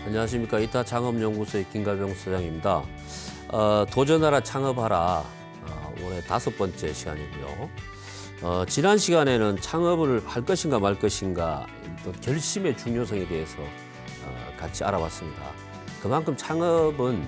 안녕하십니까. 이타 창업연구소의 김가병 소장입니다. 도전하라 창업하라 올해 5번째 시간이고요. 지난 시간에는 창업을 할 것인가 말 것인가 또 결심의 중요성에 대해서 같이 알아봤습니다. 그만큼 창업은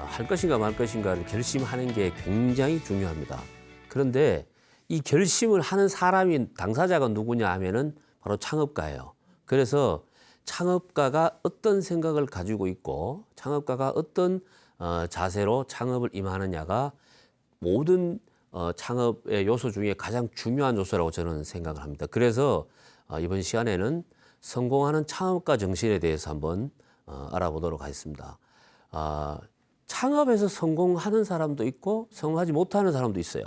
할 것인가 말 것인가를 결심하는 게 굉장히 중요합니다. 그런데 이 결심을 하는 사람이 당사자가 누구냐 하면은 바로 창업가예요. 그래서 창업가가 어떤 생각을 가지고 있고 창업가가 어떤 자세로 창업을 임하느냐가 모든 창업의 요소 중에 가장 중요한 요소라고 저는 생각을 합니다. 그래서 이번 시간에는 성공하는 창업가 정신에 대해서 한번 알아보도록 하겠습니다. 창업에서 성공하는 사람도 있고 성공하지 못하는 사람도 있어요.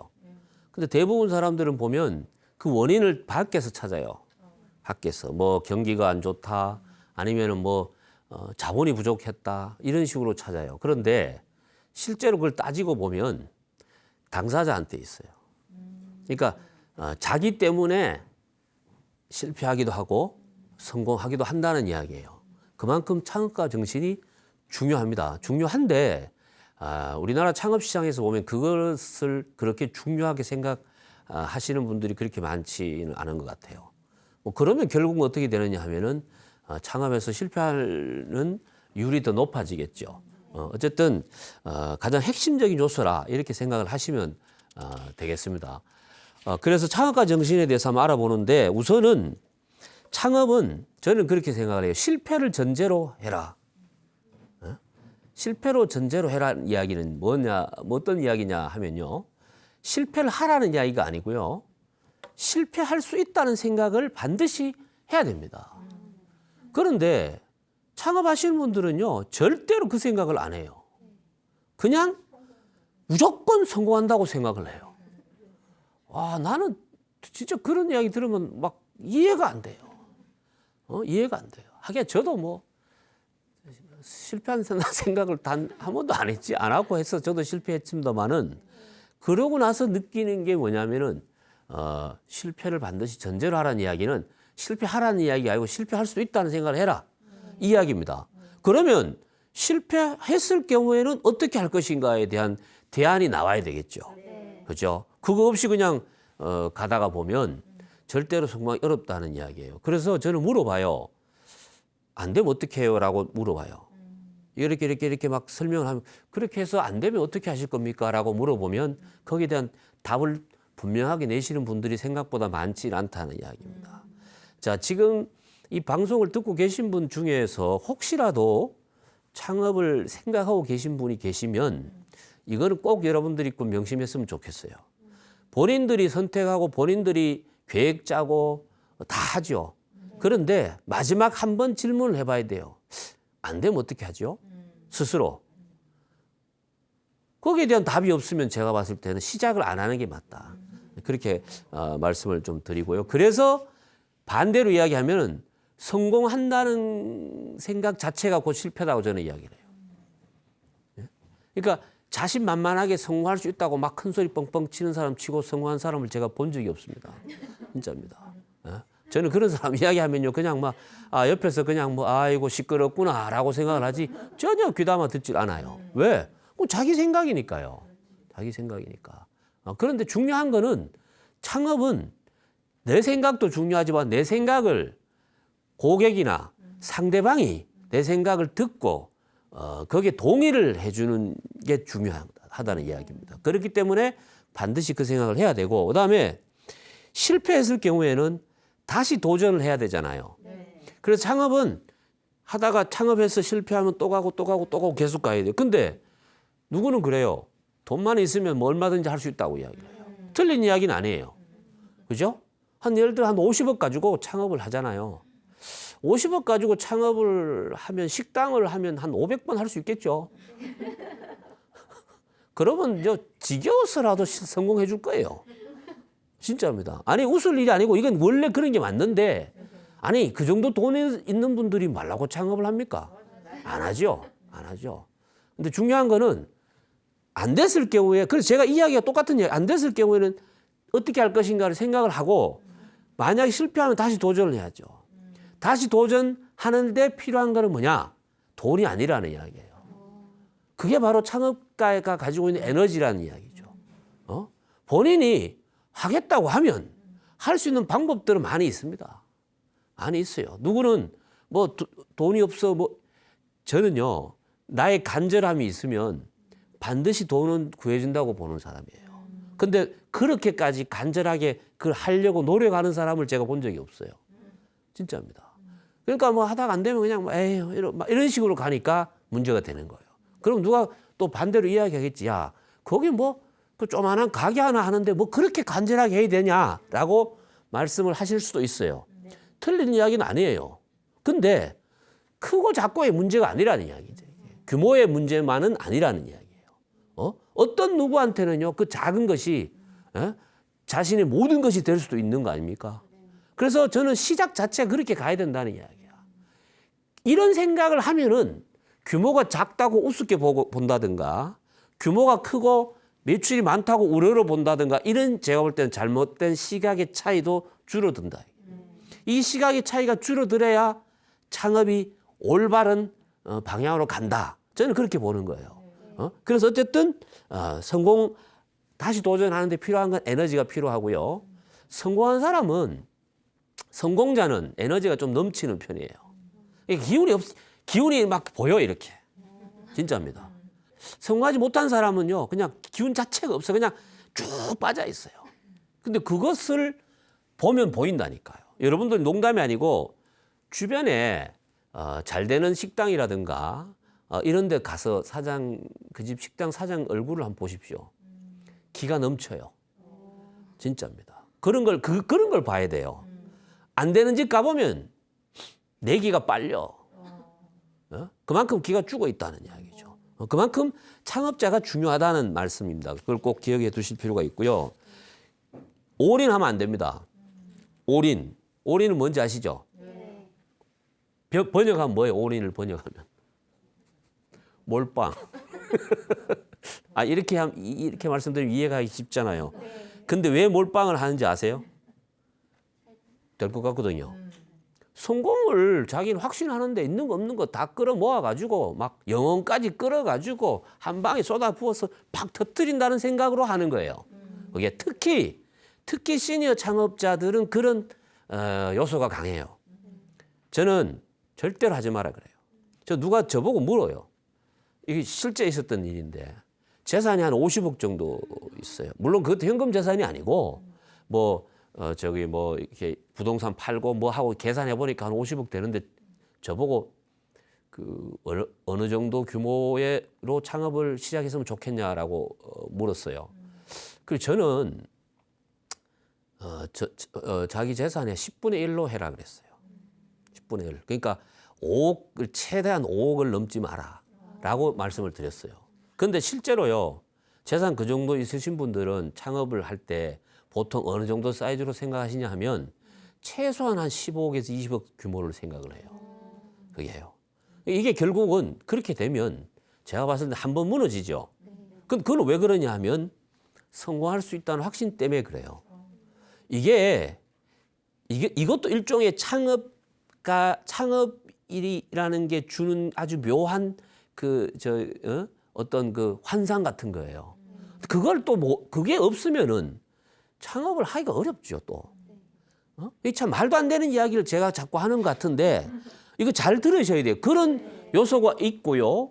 근데 대부분 사람들은 보면 그 원인을 밖에서 찾아요. 밖에서 뭐 경기가 안 좋다 아니면은 뭐 자본이 부족했다 이런 식으로 찾아요. 그런데 실제로 그걸 따지고 보면 당사자한테 있어요. 그러니까 자기 때문에 실패하기도 하고 성공하기도 한다는 이야기예요. 그만큼 창업가 정신이 중요합니다. 중요한데 우리나라 창업 시장에서 보면 그것을 그렇게 중요하게 생각하시는 분들이 그렇게 많지는 않은 것 같아요. 뭐 그러면 결국은 어떻게 되느냐 하면은 창업에서 실패하는 율이 더 높아지겠죠. 어쨌든 가장 핵심적인 요소라 이렇게 생각을 하시면 되겠습니다. 그래서 창업가 정신에 대해서 한번 알아보는데 우선은 창업은 저는 그렇게 생각을 해요. 실패를 전제로 해라. 실패로 전제로 해라는 이야기는 뭐냐, 어떤 이야기냐 하면요. 실패를 하라는 이야기가 아니고요. 실패할 수 있다는 생각을 반드시 해야 됩니다. 그런데 창업하시는 분들은요, 절대로 그 생각을 안 해요. 그냥 무조건 성공한다고 생각을 해요. 나는 진짜 그런 이야기 들으면 막 이해가 안 돼요. 이해가 안 돼요. 하긴 저도 뭐 실패한 생각을 단 한 번도 안 했지, 안 하고 해서 저도 실패했습니다만은 그러고 나서 느끼는 게 뭐냐면은 실패를 반드시 전제로 하라는 이야기는 실패하라는 이야기가 아니고 실패할 수도 있다는 생각을 해라. 이 이야기입니다. 그러면 실패했을 경우에는 어떻게 할 것인가에 대한 대안이 나와야 되겠죠. 그죠? 그거 없이 그냥 가다가 보면 절대로 성공하기 어렵다는 이야기예요. 그래서 저는 물어봐요. 안 되면 어떻게 해요? 라고 물어봐요. 이렇게 막 설명을 하면 그렇게 해서 안 되면 어떻게 하실 겁니까? 라고 물어보면 거기에 대한 답을 분명하게 내시는 분들이 생각보다 많지 않다는 이야기입니다. 자, 지금 이 방송을 듣고 계신 분 중에서 혹시라도 창업을 생각하고 계신 분이 계시면 이거는 꼭 여러분들이 꼭 명심했으면 좋겠어요. 본인들이 선택하고 본인들이 계획 짜고 다 하죠. 그런데 마지막 한 번 질문을 해봐야 돼요. 안 되면 어떻게 하죠? 스스로. 거기에 대한 답이 없으면 제가 봤을 때는 시작을 안 하는 게 맞다. 그렇게 말씀을 좀 드리고요. 그래서 반대로 이야기하면은 성공한다는 생각 자체가 곧 실패다고 저는 이야기를 해요. 그러니까 자신만만하게 성공할 수 있다고 막 큰 소리 뻥뻥 치는 사람 치고 성공한 사람을 제가 본 적이 없습니다. 진짜입니다. 저는 그런 사람 이야기하면요, 그냥 막, 옆에서 그냥 뭐, 아이고, 시끄럽구나, 라고 생각을 하지, 전혀 귀담아 듣질 않아요. 왜? 자기 생각이니까요. 자기 생각이니까. 그런데 중요한 거는 창업은 내 생각도 중요하지만 내 생각을 고객이나 상대방이 내 생각을 듣고, 거기에 동의를 해주는 게 중요하다는 이야기입니다. 그렇기 때문에 반드시 그 생각을 해야 되고, 그 다음에 실패했을 경우에는 다시 도전을 해야 되잖아요. 그래서 창업은 하다가 창업해서 실패하면 또 가고 또 가고 또 가고 계속 가야 돼요. 근데 누구는 그래요. 돈만 있으면 뭐 얼마든지 할 수 있다고 이야기해요. 틀린 이야기는 아니에요. 그죠? 예를 들어 한 50억 가지고 창업을 하잖아요. 50억 가지고 창업을 하면 식당을 하면 한 500번 할 수 있겠죠. 그러면 지겨워서라도 성공해 줄 거예요. 진짜입니다. 아니 웃을 일이 아니고 이건 원래 그런 게 맞는데 아니 그 정도 돈이 있는 분들이 말라고 창업을 합니까? 안 하죠. 안 하죠. 근데 중요한 거는 안 됐을 경우에 그래서 제가 이야기가 똑같은 이야기 안 됐을 경우에는 어떻게 할 것인가를 생각을 하고 만약에 실패하면 다시 도전을 해야죠. 다시 도전하는데 필요한 거는 뭐냐? 돈이 아니라는 이야기예요. 그게 바로 창업가가 가지고 있는 에너지라는 이야기죠. 본인이 하겠다고 하면 할 수 있는 방법들은 많이 있습니다. 많이 있어요. 누구는 뭐 돈이 없어 저는요 나의 간절함이 있으면 반드시 돈은 구해준다고 보는 사람이에요. 근데 그렇게까지 간절하게 그걸 하려고 노력하는 사람을 제가 본 적이 없어요. 진짜입니다. 그러니까 뭐 하다가 안 되면 그냥 에이 이런 식으로 가니까 문제가 되는 거예요. 그럼 누가 또 반대로 이야기하겠지. 야, 거기 뭐 그 조만한 가게 하나 하는데 뭐 그렇게 간절하게 해야 되냐라고 말씀을 하실 수도 있어요. 틀린 이야기는 아니에요. 근데 크고 작고의 문제가 아니라는 이야기죠. 규모의 문제만은 아니라는 이야기예요. 어떤 누구한테는요 그 작은 것이 자신의 모든 것이 될 수도 있는 거 아닙니까? 그래서 저는 시작 자체가 그렇게 가야 된다는 이야기야. 이런 생각을 하면은 규모가 작다고 우습게 본다든가 규모가 크고 매출이 많다고 우러러 본다든가 이런 제가 볼 때는 잘못된 시각의 차이도 줄어든다. 이 시각의 차이가 줄어들어야 창업이 올바른 방향으로 간다. 저는 그렇게 보는 거예요. 그래서 어쨌든 성공 다시 도전하는데 필요한 건 에너지가 필요하고요. 성공한 사람은 성공자는 에너지가 좀 넘치는 편이에요. 기운이 막 보여 이렇게. 진짜입니다. 성공하지 못한 사람은요, 그냥 기운 자체가 없어. 그냥 쭉 빠져 있어요. 근데 그것을 보면 보인다니까요. 여러분들 농담이 아니고 주변에 잘 되는 식당이라든가 이런 데 가서 그 집 식당 사장 얼굴을 한번 보십시오. 기가 넘쳐요. 진짜입니다. 그런 걸 봐야 돼요. 안 되는 집 가보면 내기가 빨려. 그만큼 기가 죽어 있다는 이야기죠. 그만큼 창업자가 중요하다는 말씀입니다. 그걸 꼭 기억해 두실 필요가 있고요. 올인하면 안 됩니다. 올인은 뭔지 아시죠? 번역하면 뭐예요? 올인을 번역하면 몰빵. 이렇게 말씀드리면 이해가기 쉽잖아요. 근데 왜 몰빵을 하는지 아세요? 될 것 같거든요. 성공을 자기는 확신하는데 있는 거 없는 거 다 끌어 모아가지고 막 영혼까지 끌어가지고 한 방에 쏟아 부어서 팍 터뜨린다는 생각으로 하는 거예요. 그게 특히 시니어 창업자들은 그런 요소가 강해요. 저는 절대로 하지 마라 그래요. 누가 저보고 물어요. 이게 실제 있었던 일인데 재산이 한 50억 정도 있어요. 물론 그것도 현금 재산이 아니고 이렇게 부동산 팔고 뭐 하고 계산해 보니까 한 50억 되는데 저보고 어느 정도 규모로 창업을 시작했으면 좋겠냐라고 물었어요. 그리고 저는 자기 재산의 10분의 1로 해라 그랬어요. 10분의 1. 그러니까 최대한 5억을 넘지 마라라고 말씀을 드렸어요. 근데 실제로요. 재산 그 정도 있으신 분들은 창업을 할 때 보통 어느 정도 사이즈로 생각하시냐 하면 최소한 한 15억에서 20억 규모를 생각을 해요. 그게요. 이게 결국은 그렇게 되면 제가 봤을 때 한 번 무너지죠. 그건 왜 그러냐 하면 성공할 수 있다는 확신 때문에 그래요. 이것도 일종의 창업일이라는 게 주는 아주 묘한 어떤 그 환상 같은 거예요. 그걸 그게 없으면은 창업을 하기가 어렵죠, 또. 이게 참 말도 안 되는 이야기를 제가 자꾸 하는 것 같은데 이거 잘 들으셔야 돼요. 그런 요소가 있고요.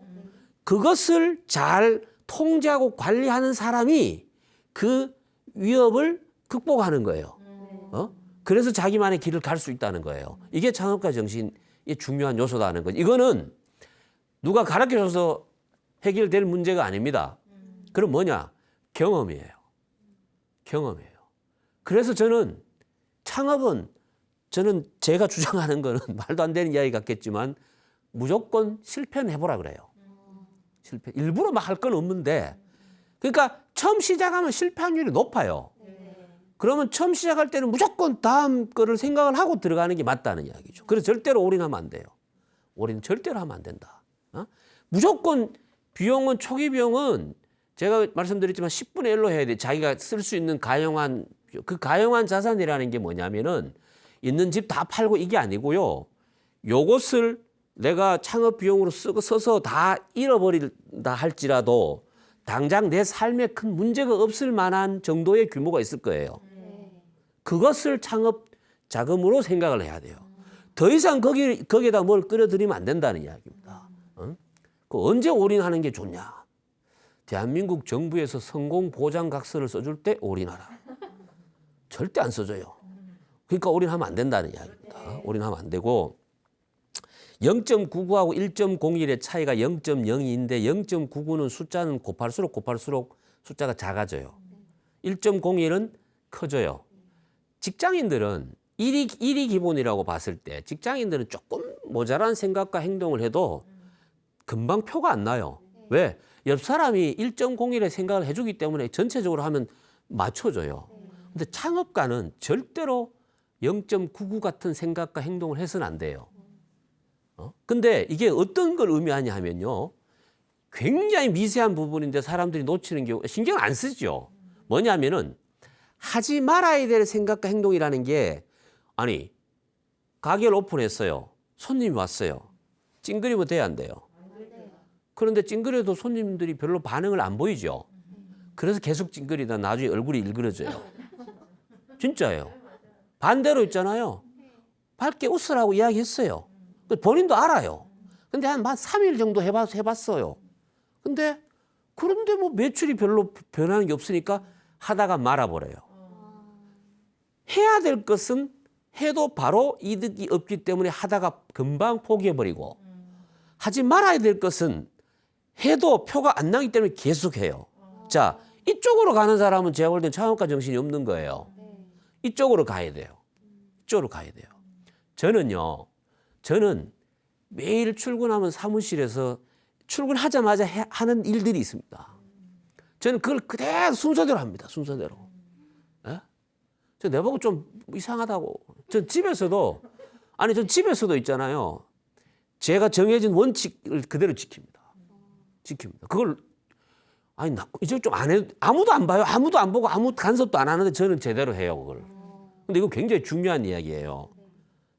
그것을 잘 통제하고 관리하는 사람이 그 위협을 극복하는 거예요. 그래서 자기만의 길을 갈 수 있다는 거예요. 이게 창업가 정신의 중요한 요소다는 거죠. 이거는 누가 가르쳐줘서 해결될 문제가 아닙니다. 그럼 뭐냐? 경험이에요. 그래서 저는 창업은 제가 주장하는 거는 말도 안 되는 이야기 같겠지만 무조건 실패는 해보라 그래요. 실패. 일부러 막 할 건 없는데 그러니까 처음 시작하면 실패 확률이 높아요. 그러면 처음 시작할 때는 무조건 다음 거를 생각을 하고 들어가는 게 맞다는 이야기죠. 그래서 절대로 올인하면 안 돼요. 올인 절대로 하면 안 된다. 무조건 초기 비용은 제가 말씀드렸지만 10분의 1로 해야 돼. 자기가 쓸 수 있는 가용한 자산이라는 게 뭐냐면은 있는 집 다 팔고 이게 아니고요. 요것을 내가 창업 비용으로 써서 다 잃어버린다 할지라도 당장 내 삶에 큰 문제가 없을 만한 정도의 규모가 있을 거예요. 그것을 창업 자금으로 생각을 해야 돼요. 더 이상 거기에다 뭘 끌어들이면 안 된다는 이야기입니다. 그 언제 올인하는 게 좋냐? 대한민국 정부에서 성공 보장 각서를 써줄 때 올인하라. 절대 안 써줘요. 그러니까 올인하면 안 된다는 이야기입니다. 올인하면 안 되고 0.99하고 1.01의 차이가 0.02인데 0.99는 숫자는 곱할수록 숫자가 작아져요. 1.01은 커져요. 직장인들은 일이 기본이라고 봤을 때 직장인들은 조금 모자란 생각과 행동을 해도 금방 표가 안 나요. 왜? 옆 사람이 1.01의 생각을 해주기 때문에 전체적으로 하면 맞춰져요. 근데 창업가는 절대로 0.99 같은 생각과 행동을 해서는 안 돼요. 근데 이게 어떤 걸 의미하냐 하면요. 굉장히 미세한 부분인데 사람들이 놓치는 경우 신경 안 쓰죠. 뭐냐면은 하지 말아야 될 생각과 행동이라는 게 아니 가게를 오픈했어요. 손님이 왔어요. 찡그리면 돼야 안 돼요? 그런데 찡그려도 손님들이 별로 반응을 안 보이죠. 그래서 계속 찡그리다 나중에 얼굴이 일그러져요. 진짜예요. 반대로 있잖아요. 밝게 웃으라고 이야기했어요. 본인도 알아요. 근데 한 3일 정도 해봤어요. 그런데 뭐 매출이 별로 변하는 게 없으니까 하다가 말아버려요. 해야 될 것은 해도 바로 이득이 없기 때문에 하다가 금방 포기해버리고 하지 말아야 될 것은 해도 표가 안 나기 때문에 계속해요. 자, 이쪽으로 가는 사람은 제가 볼 땐 창업가 정신이 없는 거예요. 이쪽으로 가야 돼요. 이쪽으로 가야 돼요. 저는 매일 출근하면 사무실에서 출근하자마자 하는 일들이 있습니다. 저는 그걸 그대로 순서대로 합니다. 순서대로. 예? 저 내보고 좀 이상하다고. 전 집에서도 있잖아요. 제가 정해진 원칙을 그대로 지킵니다. 그걸 이제 좀 안 해도 아무도 안 봐요. 아무도 안 보고 아무 간섭도 안 하는데 저는 제대로 해요, 그걸. 근데 이거 굉장히 중요한 이야기예요.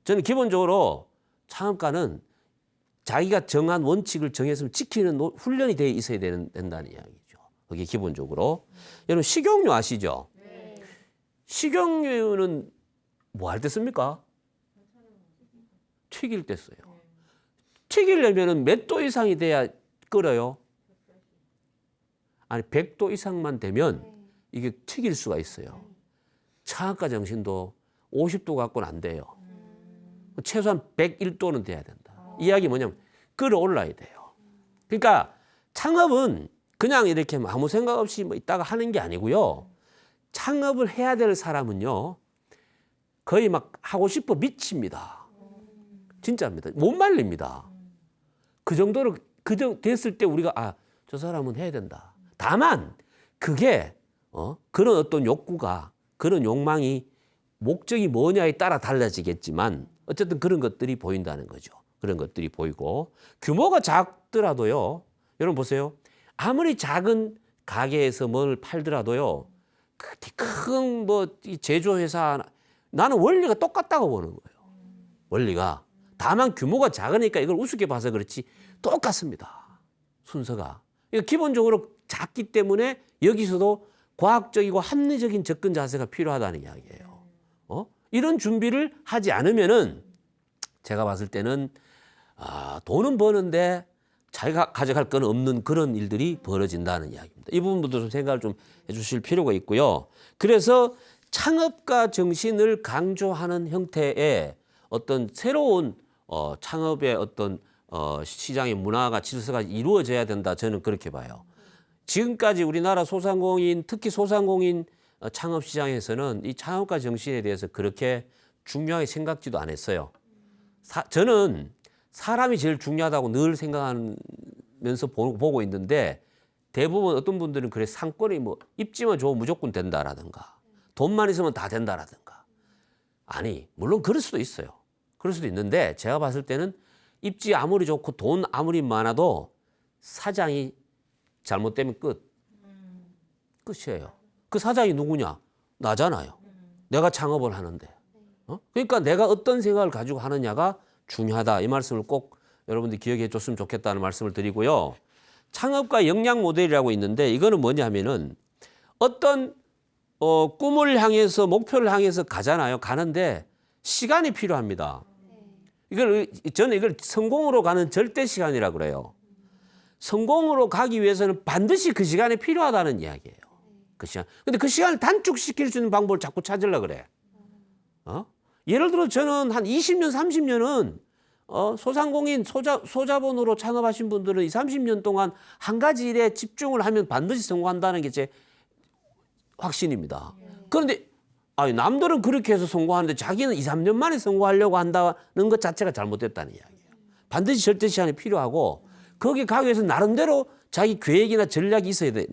저는 기본적으로 창업가는 자기가 정한 원칙을 정했으면 지키는 훈련이 돼 있어야 된다는 이야기죠. 그게 기본적으로. 여러분 식용유 아시죠? 식용유는 뭐 할 때 씁니까? 튀길 때 써요. 튀기려면 몇 도 이상이 돼야 끓어요? 아니 100도 이상만 되면 이게 튀길 수가 있어요. 창업가 정신도 50도 갖고는 안 돼요. 최소한 101도는 돼야 된다. 이야기 뭐냐면 끌어올라야 돼요. 그러니까 창업은 그냥 이렇게 아무 생각 없이 뭐 있다가 하는 게 아니고요. 창업을 해야 될 사람은요. 거의 막 하고 싶어 미칩니다. 진짜입니다. 못 말립니다. 그 정도로 됐을 때 우리가 저 사람은 해야 된다. 다만 그게 그런 어떤 욕구가 그런 욕망이 목적이 뭐냐에 따라 달라지겠지만 어쨌든 그런 것들이 보인다는 거죠. 그런 것들이 보이고 규모가 작더라도요. 여러분 보세요. 아무리 작은 가게에서 뭘 팔더라도요. 큰 뭐 제조회사 나는 원리가 똑같다고 보는 거예요. 원리가. 다만 규모가 작으니까 이걸 우습게 봐서 그렇지 똑같습니다. 순서가. 기본적으로 작기 때문에 여기서도 과학적이고 합리적인 접근 자세가 필요하다는 이야기예요. 이런 준비를 하지 않으면은 제가 봤을 때는 돈은 버는데 자기가 가져갈 건 없는 그런 일들이 벌어진다는 이야기입니다. 이 부분도 좀 생각을 좀 해주실 필요가 있고요. 그래서 창업가 정신을 강조하는 형태의 어떤 새로운 창업의 어떤 시장의 문화가 질서가 이루어져야 된다. 저는 그렇게 봐요. 지금까지 우리나라 소상공인 특히 소상공인 창업 시장에서는 이 창업가 정신에 대해서 그렇게 중요하게 생각지도 않았어요. 저는 사람이 제일 중요하다고 늘 생각하면서 보고 있는데 대부분 어떤 분들은 그래 상권이 뭐 입지만 좋으면 무조건 된다라든가 돈만 있으면 다 된다라든가 아니 물론 그럴 수도 있어요. 그럴 수도 있는데 제가 봤을 때는 입지 아무리 좋고 돈 아무리 많아도 사장이 잘못되면 끝이에요. 그 사장이 누구냐? 나잖아요. 내가 창업을 하는데. 그러니까 내가 어떤 생각을 가지고 하느냐가 중요하다. 이 말씀을 꼭 여러분들이 기억해 줬으면 좋겠다는 말씀을 드리고요. 창업가 역량 모델이라고 있는데 이거는 뭐냐면은 어떤 꿈을 향해서 목표를 향해서 가잖아요. 가는데 시간이 필요합니다. 저는 이걸 성공으로 가는 절대 시간이라고 그래요. 성공으로 가기 위해서는 반드시 그 시간이 필요하다는 이야기예요. 그 시간. 근데 그 시간을 단축시킬 수 있는 방법을 자꾸 찾으려고 그래. 예를 들어 저는 한 20년, 30년은 소상공인, 소자본으로 창업하신 분들은 이 30년 동안 한 가지 일에 집중을 하면 반드시 성공한다는 게 제 확신입니다. 그런데 남들은 그렇게 해서 성공하는데 자기는 2, 3년 만에 성공하려고 한다는 것 자체가 잘못됐다는 이야기예요. 반드시 절대 시간이 필요하고 거기에 가기 위해서 나름대로 자기 계획이나 전략이 있어야 돼요.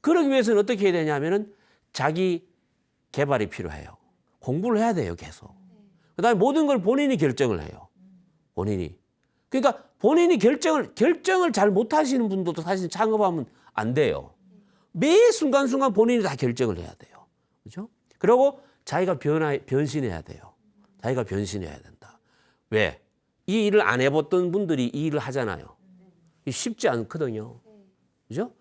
그러기 위해서는 어떻게 해야 되냐면은 자기 개발이 필요해요. 공부를 해야 돼요, 계속. 그다음에 모든 걸 본인이 결정을 해요. 본인이. 그러니까 본인이 결정을 잘 못하시는 분들도 사실 창업하면 안 돼요. 매 순간순간 본인이 다 결정을 해야 돼요. 그렇죠? 그리고 자기가 변신해야 돼요. 자기가 변신해야 된다. 왜? 이 일을 안 해봤던 분들이 이 일을 하잖아요. 쉽지 않거든요. 그죠?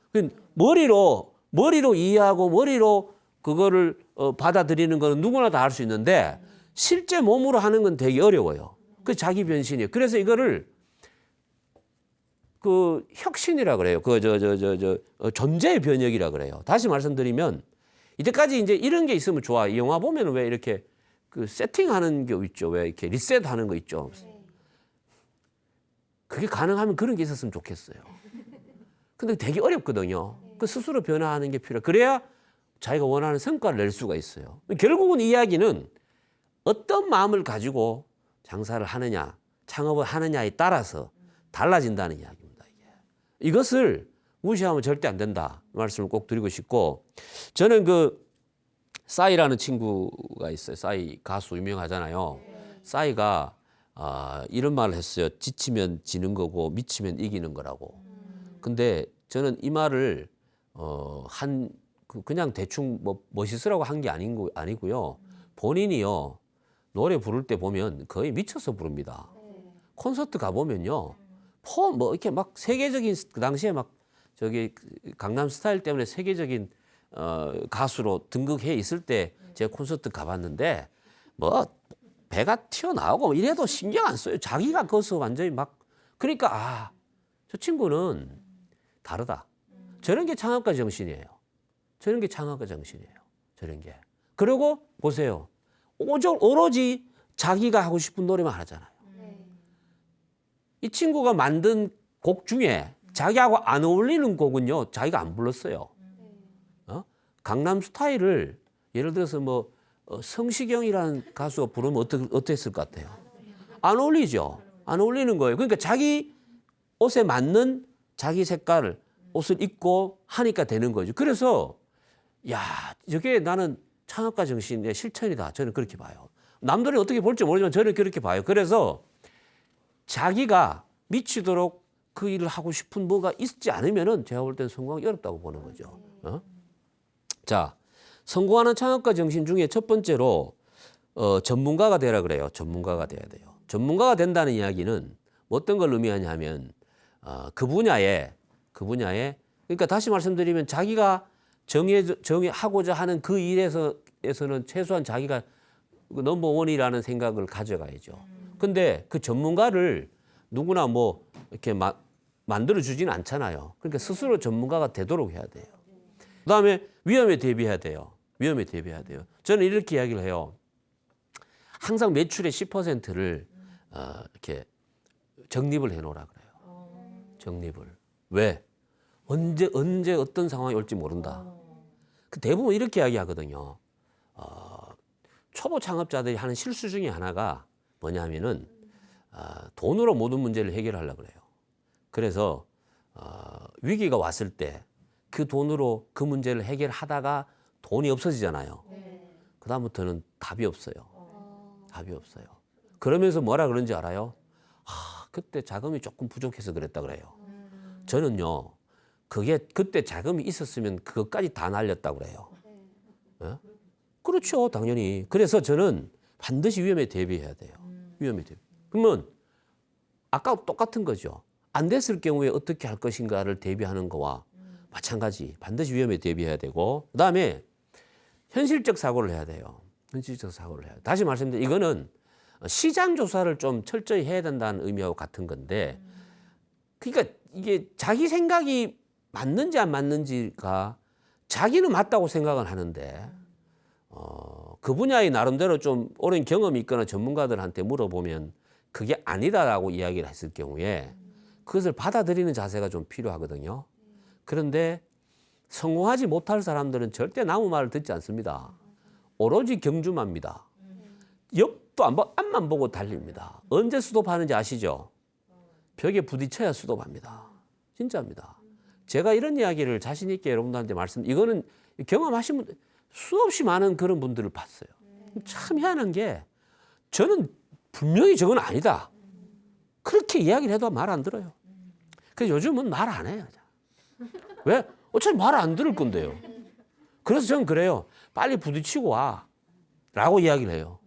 머리로 이해하고 머리로 그거를 받아들이는 거는 누구나 다 할 수 있는데 실제 몸으로 하는 건 되게 어려워요. 그 자기 변신이에요. 그래서 이거를 그 혁신이라 그래요. 존재의 변혁이라 그래요. 다시 말씀드리면 이때까지 이제 이런 게 있으면 좋아. 이 영화 보면 왜 이렇게 그 세팅하는 게 있죠. 왜 이렇게 리셋하는 거 있죠. 그게 가능하면 그런 게 있었으면 좋겠어요. 근데 되게 어렵거든요. 그 스스로 변화하는 게 필요해. 그래야 자기가 원하는 성과를 낼 수가 있어요. 결국은 이 이야기는 어떤 마음을 가지고 장사를 하느냐, 창업을 하느냐에 따라서 달라진다는 이야기입니다. 이것을 무시하면 절대 안 된다. 말씀을 꼭 드리고 싶고, 저는 그 싸이라는 친구가 있어요. 싸이 가수 유명하잖아요. 싸이가 이런 말을 했어요. 지치면 지는 거고 미치면 이기는 거라고. 근데 저는 이 말을 그냥 대충 뭐 멋있으라고 한 게 아니고요. 본인이요 노래 부를 때 보면 거의 미쳐서 부릅니다. 콘서트 가 보면요, 뭐 이렇게 막 세계적인 그 당시에 막 저기 강남 스타일 때문에 세계적인 가수로 등극해 있을 때 제가 콘서트 가봤는데 뭐 배가 튀어나오고 이래도 신경 안 써요. 자기가 거기서 완전히 막 그러니까 저 친구는 다르다. 저런 게 창업가 정신이에요. 저런 게 창업가 정신이에요. 저런 게. 그리고 보세요. 오로지 자기가 하고 싶은 노래만 하잖아요. 이 친구가 만든 곡 중에 자기하고 안 어울리는 곡은요, 자기가 안 불렀어요. 강남 스타일을 예를 들어서 뭐 성시경이라는 가수가 부르면 어땠을 것 같아요? 안 어울리죠. 안 어울리는 거예요. 그러니까 자기 옷에 맞는 자기 색깔을 옷을 입고 하니까 되는 거죠. 그래서 저게 나는 창업가 정신의 실천이다. 저는 그렇게 봐요. 남들은 어떻게 볼지 모르지만 저는 그렇게 봐요. 그래서 자기가 미치도록 그 일을 하고 싶은 뭐가 있지 않으면은 제가 볼 때는 성공하기 어렵다고 보는 거죠. 자, 성공하는 창업가 정신 중에 첫 번째로 전문가가 되라 그래요. 전문가가 돼야 돼요. 전문가가 된다는 이야기는 어떤 걸 의미하냐 하면 그 분야에 그러니까 다시 말씀드리면 자기가 정하고자 하는 그 일에서는 최소한 자기가 넘버원이라는 생각을 가져가야죠. 근데 그 전문가를 누구나 뭐 이렇게 만들어 주지는 않잖아요. 그러니까 스스로 전문가가 되도록 해야 돼요. 그다음에 위험에 대비해야 돼요. 위험에 대비해야 돼요. 저는 이렇게 이야기를 해요. 항상 매출의 10%를 이렇게 적립을 해놓으라 그래요. 적립을. 왜? 언제 어떤 상황이 올지 모른다. 대부분 이렇게 이야기하거든요. 초보 창업자들이 하는 실수 중에 하나가 뭐냐면은 돈으로 모든 문제를 해결하려고 그래요. 그래서 위기가 왔을 때 그 돈으로 그 문제를 해결하다가 돈이 없어지잖아요. 그다음부터는 답이 없어요. 답이 없어요. 그러면서 뭐라 그런지 알아요? 그때 자금이 조금 부족해서 그랬다 그래요. 저는요, 그때 자금이 있었으면 그것까지 다 날렸다고 그래요. 네? 그렇죠, 당연히. 그래서 저는 반드시 위험에 대비해야 돼요. 위험에 대비. 그러면 아까 똑같은 거죠. 안 됐을 경우에 어떻게 할 것인가를 대비하는 거와 마찬가지. 반드시 위험에 대비해야 되고 그다음에 현실적 사고를 해야 돼요. 현실적 사고를 해야 돼요. 다시 말씀드리면 이거는 시장 조사를 좀 철저히 해야 된다는 의미하고 같은 건데 그러니까 이게 자기 생각이 맞는지 안 맞는지가 자기는 맞다고 생각은 하는데 그 분야의 나름대로 좀 오랜 경험이 있거나 전문가들한테 물어보면 그게 아니다라고 이야기를 했을 경우에 그것을 받아들이는 자세가 좀 필요하거든요. 그런데 성공하지 못할 사람들은 절대 남의 말을 듣지 않습니다. 오로지 경주마입니다. 옆도 앞만 보고 달립니다. 언제 수도하는지 아시죠? 벽에 부딪혀야 수도합니다. 진짜입니다. 제가 이런 이야기를 자신 있게 여러분들한테 이거는 경험하신 분들 수없이 많은 그런 분들을 봤어요. 참 희한한 게 저는 분명히 저건 아니다. 그렇게 이야기를 해도 말 안 들어요. 그래서 요즘은 말 안 해요. 왜? 어차피 말 안 들을 건데요. 그래서 저는 그래요. 빨리 부딪히고 와. 라고 이야기를 해요.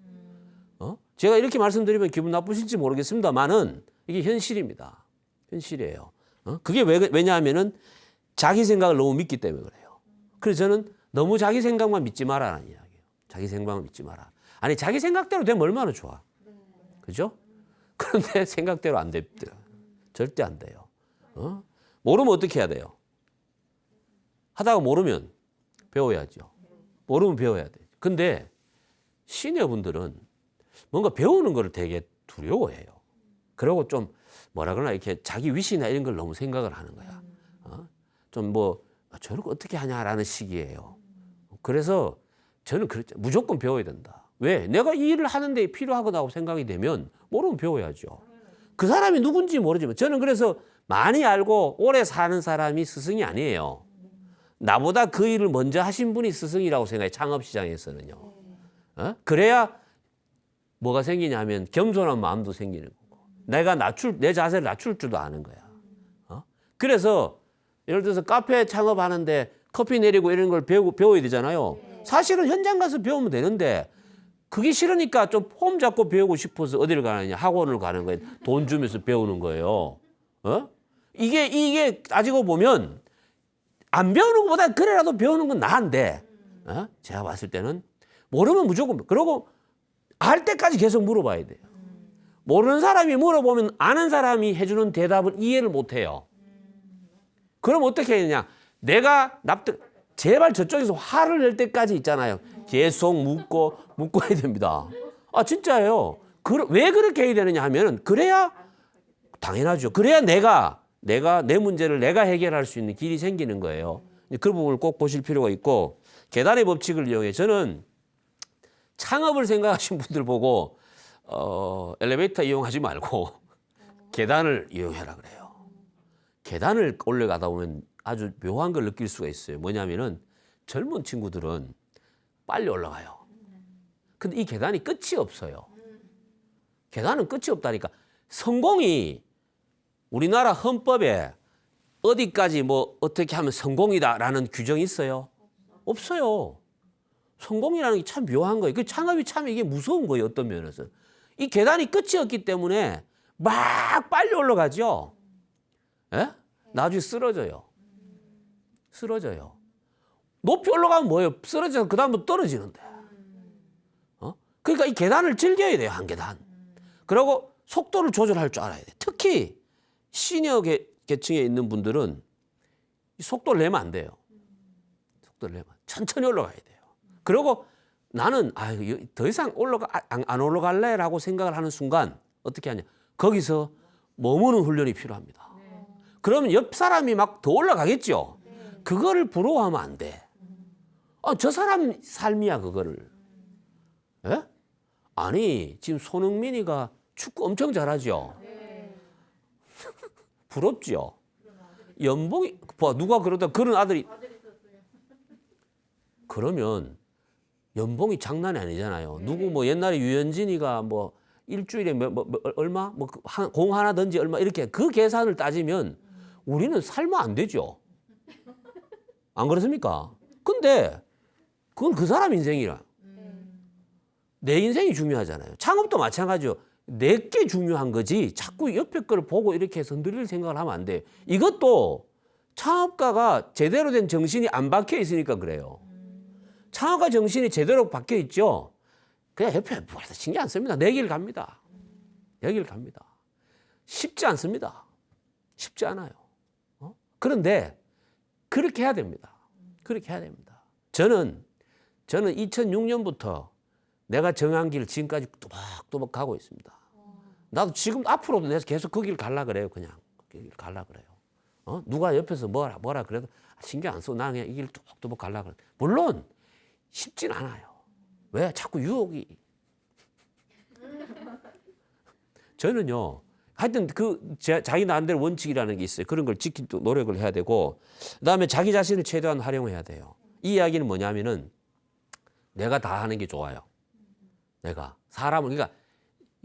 제가 이렇게 말씀드리면 기분 나쁘실지 모르겠습니다만은 이게 현실입니다. 현실이에요. 그게 왜냐하면은 자기 생각을 너무 믿기 때문에 그래요. 그래서 저는 너무 자기 생각만 믿지 마라라는 이야기예요. 자기 생각만 믿지 마라. 아니 자기 생각대로 되면 얼마나 좋아. 그죠? 그런데 생각대로 안 됩니다. 절대 안 돼요. 모르면 어떻게 해야 돼요? 하다가 모르면 배워야죠. 모르면 배워야 돼요. 근데 시니어분들은 뭔가 배우는 거를 되게 두려워해요. 그리고 좀 뭐라 그러나 이렇게 자기 위시나 이런 걸 너무 생각을 하는 거야. 좀 뭐 저런 거 어떻게 하냐라는 식이에요. 그래서 저는 그랬죠. 무조건 배워야 된다. 왜? 내가 이 일을 하는데 필요하다고 생각이 되면 모르면 배워야죠. 그 사람이 누군지 모르지만 저는 그래서 많이 알고 오래 사는 사람이 스승이 아니에요. 나보다 그 일을 먼저 하신 분이 스승이라고 생각해요. 창업시장에서는요. 그래야 뭐가 생기냐면 겸손한 마음도 생기는 거고 내가 내 자세를 낮출 줄도 아는 거야. 그래서 예를 들어서 카페 창업하는데 커피 내리고 이런 걸 배워야 되잖아요. 사실은 현장 가서 배우면 되는데 그게 싫으니까 좀 폼 잡고 배우고 싶어서 어디를 가느냐 학원을 가는 거예요. 돈 주면서 배우는 거예요. 이게 따지고 보면 안 배우는 것보다 그래라도 배우는 건 나은데 제가 봤을 때는 모르면 무조건 그러고 알 때까지 계속 물어봐야 돼요. 모르는 사람이 물어보면 아는 사람이 해주는 대답을 이해를 못해요. 그럼 어떻게 해야 되냐? 내가 제발 저쪽에서 화를 낼 때까지 있잖아요. 계속 묻고 해야 됩니다. 아 진짜예요. 왜 그렇게 해야 되느냐 하면은 그래야 당연하죠. 그래야 내가 내 문제를 내가 해결할 수 있는 길이 생기는 거예요. 그 부분을 꼭 보실 필요가 있고 계단의 법칙을 이용해 저는 창업을 생각하신 분들 보고 엘리베이터 이용하지 말고 계단을 이용해라 그래요. 계단을 올라가다 보면 아주 묘한 걸 느낄 수가 있어요. 뭐냐면은 젊은 친구들은 빨리 올라가요. 근데 이 계단이 끝이 없어요. 계단은 끝이 없다니까. 성공이 우리나라 헌법에 어디까지 뭐 어떻게 하면 성공이다라는 규정이 있어요? 없어요. 성공이라는 게 참 묘한 거예요. 그 창업이 참 이게 무서운 거예요. 어떤 면에서. 이 계단이 끝이 없기 때문에 막 빨리 올라가죠. 예? 나중에 쓰러져요. 높이 올라가면 뭐예요? 쓰러져서 그 다음부터 떨어지는데. 그러니까 이 계단을 즐겨야 돼요. 한 계단. 그리고 속도를 조절할 줄 알아야 돼요. 특히 시니어 계층에 있는 분들은 속도를 내면 안 돼요. 천천히 올라가야 돼요. 그리고 나는 더 이상 안 올라갈래라고 생각을 하는 순간 어떻게 하냐? 거기서 머무는 훈련이 필요합니다. 그러면 옆 사람이 막 더 올라가겠죠. 그거를 부러워하면 안 돼. 저 사람 삶이야 그거를. 예? 아니 지금 손흥민이가 축구 엄청 잘하죠. 부럽죠. 연봉이 누가 그러다 그런 아들이 그러면 연봉이 장난이 아니잖아요. 누구 뭐 옛날에 유현진이가 뭐 일주일에 얼마 공 하나 던지 얼마 이렇게 그 계산을 따지면 우리는 살면 안 되죠. 안 그렇습니까? 근데 그건 그 사람 인생이라. 내 인생이 중요하잖아요. 창업도 마찬가지죠. 내게 중요한 거지 자꾸 옆에 걸 보고 이렇게 해서 흔들릴 생각을 하면 안 돼. 이것도 창업가가 제대로 된 정신이 안 박혀 있으니까 그래요. 창업가 정신이 제대로 박혀 있죠. 그냥 옆에 뭐 신경 안 씁니다. 내 길 갑니다. 내 길 갑니다. 쉽지 않습니다. 쉽지 않아요. 그런데 그렇게 해야 됩니다. 그렇게 해야 됩니다. 저는 2006년부터 내가 정한 길 지금까지 또박또박 가고 있습니다. 나도 지금 앞으로도 내가 계속 그 길 갈라 그래요. 그냥 그 길 갈라 그래요. 누가 옆에서 뭐라 그래도 신경 안 쓰고 나는 그냥 이 길 또박또박 갈라 그래. 물론 쉽진 않아요. 왜? 자꾸 유혹이. 저는요. 하여튼 자기 나름대로 원칙이라는 게 있어요. 그런 걸 지키도록 노력을 해야 되고 그다음에 자기 자신을 최대한 활용해야 돼요. 이 이야기는 뭐냐면은 내가 다 하는 게 좋아요. 내가 그러니까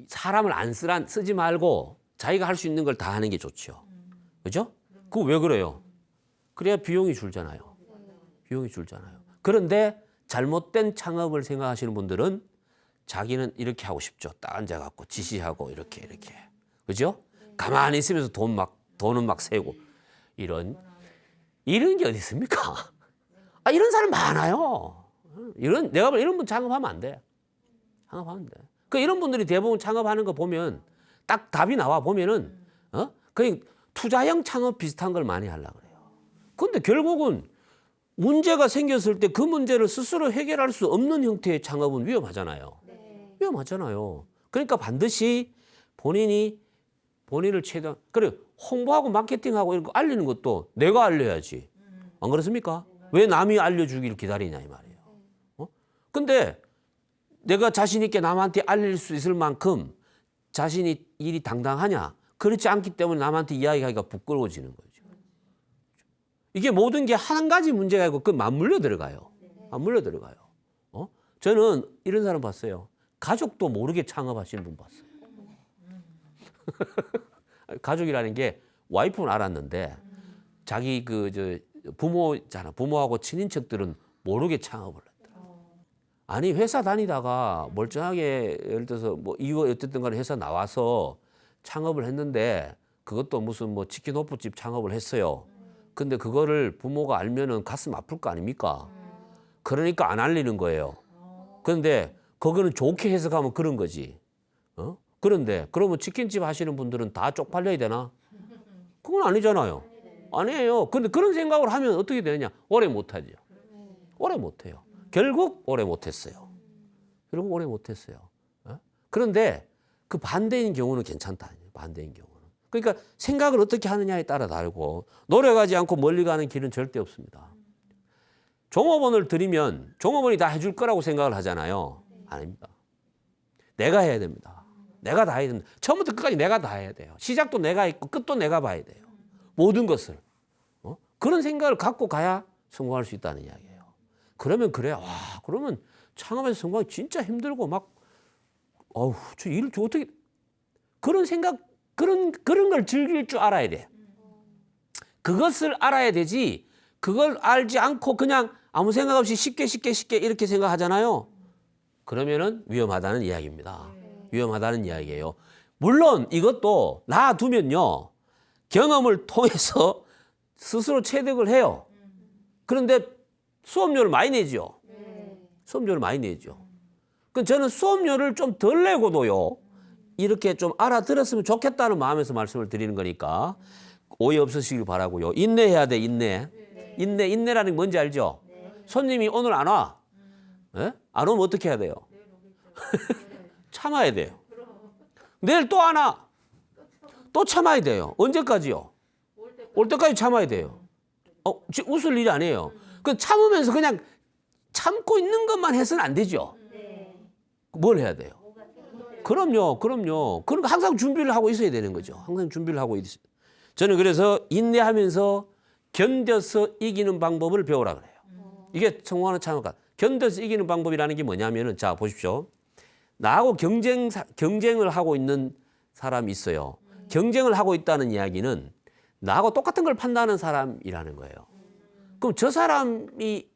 사람을 안 쓰지 말고 자기가 할 수 있는 걸 다 하는 게 좋죠. 그죠? 그거 왜 그래요? 그래야 비용이 줄잖아요. 비용이 줄잖아요. 그런데 잘못된 창업을 생각하시는 분들은 자기는 이렇게 하고 싶죠. 딱 앉아갖고 지시하고 이렇게. 그죠? 가만히 있으면서 돈은 막 세고 이런 게 어디 있습니까? 이런 사람 많아요. 내가 보면 이런 분 창업하면 안 돼. 창업하면 돼. 이런 분들이 대부분 창업하는 거 보면 딱 답이 나와 보면은 그냥 투자형 창업 비슷한 걸 많이 하려고 그래요. 근데 결국은 문제가 생겼을 때 그 문제를 스스로 해결할 수 없는 형태의 창업은 위험하잖아요. 위험하잖아요. 그러니까 반드시 본인을 최대한 홍보하고 마케팅하고 이런 거 알리는 것도 내가 알려야지. 안 그렇습니까? 왜 남이 알려주기를 기다리냐 이 말이에요. 근데 내가 자신 있게 남한테 알릴 수 있을 만큼 자신이 일이 당당하냐? 그렇지 않기 때문에 남한테 이야기하기가 부끄러워지는 거죠. 이게 모든 게 한 가지 문제가 있고 맞물려 들어가요. 맞물려 들어가요. 저는 이런 사람 봤어요. 가족도 모르게 창업하시는 분 봤어요. 가족이라는 게 와이프는 알았는데 자기 부모하고 친인척들은 모르게 창업을 했더라고요. 아니 회사 다니다가 멀쩡하게 예를 들어서 이유 어쨌든 간에 회사 나와서 창업을 했는데 그것도 무슨 치킨 호프집 창업을 했어요. 근데 그거를 부모가 알면은 가슴 아플 거 아닙니까? 그러니까 안 알리는 거예요. 그런데 그거는 좋게 해석하면 그런 거지. 그런데 그러면 치킨집 하시는 분들은 다 쪽팔려야 되나? 그건 아니잖아요. 아니에요. 근데 그런 생각을 하면 어떻게 되느냐? 오래 못하죠. 오래 못해요. 결국 오래 못했어요. 그런데 그 반대인 경우는 괜찮다. 반대인 경우는. 그러니까 생각을 어떻게 하느냐에 따라 다르고 노력하지 않고 멀리 가는 길은 절대 없습니다. 종업원을 들이면 종업원이 다 해줄 거라고 생각을 하잖아요. 아닙니다. 내가 해야 됩니다. 내가 다 해야 된다. 처음부터 끝까지 내가 다 해야 돼요. 시작도 내가 있고 끝도 내가 봐야 돼요. 모든 것을. 그런 생각을 갖고 가야 성공할 수 있다는 이야기예요. 그러면 그래요. 그러면 창업에서 성공하기 진짜 힘들고 저 일을 어떻게 그런 생각 그런 걸 즐길 줄 알아야 돼. 그것을 알아야 되지. 그걸 알지 않고 그냥 아무 생각 없이 쉽게 이렇게 생각하잖아요. 그러면은 위험하다는 이야기입니다. 위험하다는 이야기예요. 물론 이것도 놔두면요. 경험을 통해서 스스로 체득을 해요. 그런데 수업료를 많이 내죠. 수업료를 많이 내죠. 저는 수업료를 좀 덜 내고도요. 이렇게 좀 알아들었으면 좋겠다는 마음에서 말씀을 드리는 거니까 오해 없으시길 바라고요. 인내해야 돼, 인내. 인내라는 게 뭔지 알죠? 손님이 오늘 안 와. 안 오면 어떻게 해야 돼요? 참아야 돼요. 내일 또 안 와. 또 참아야 돼요. 언제까지요? 올 때까지 참아야 돼요. 웃을 일이 아니에요. 참으면서 그냥 참고 있는 것만 해서는 안 되죠. 뭘 해야 돼요? 그럼요. 그러니까 항상 준비를 하고 있어야 되는 거죠. 항상 준비를 하고 있어요. 저는 그래서 인내하면서 견뎌서 이기는 방법을 배우라 그래요. 이게 성공하는 창업가. 견뎌서 이기는 방법이라는 게 뭐냐면은 자 보십시오. 나하고 경쟁을 하고 있는 사람이 있어요. 경쟁을 하고 있다는 이야기는 나하고 똑같은 걸 판다는 사람이라는 거예요. 그럼 저 사람이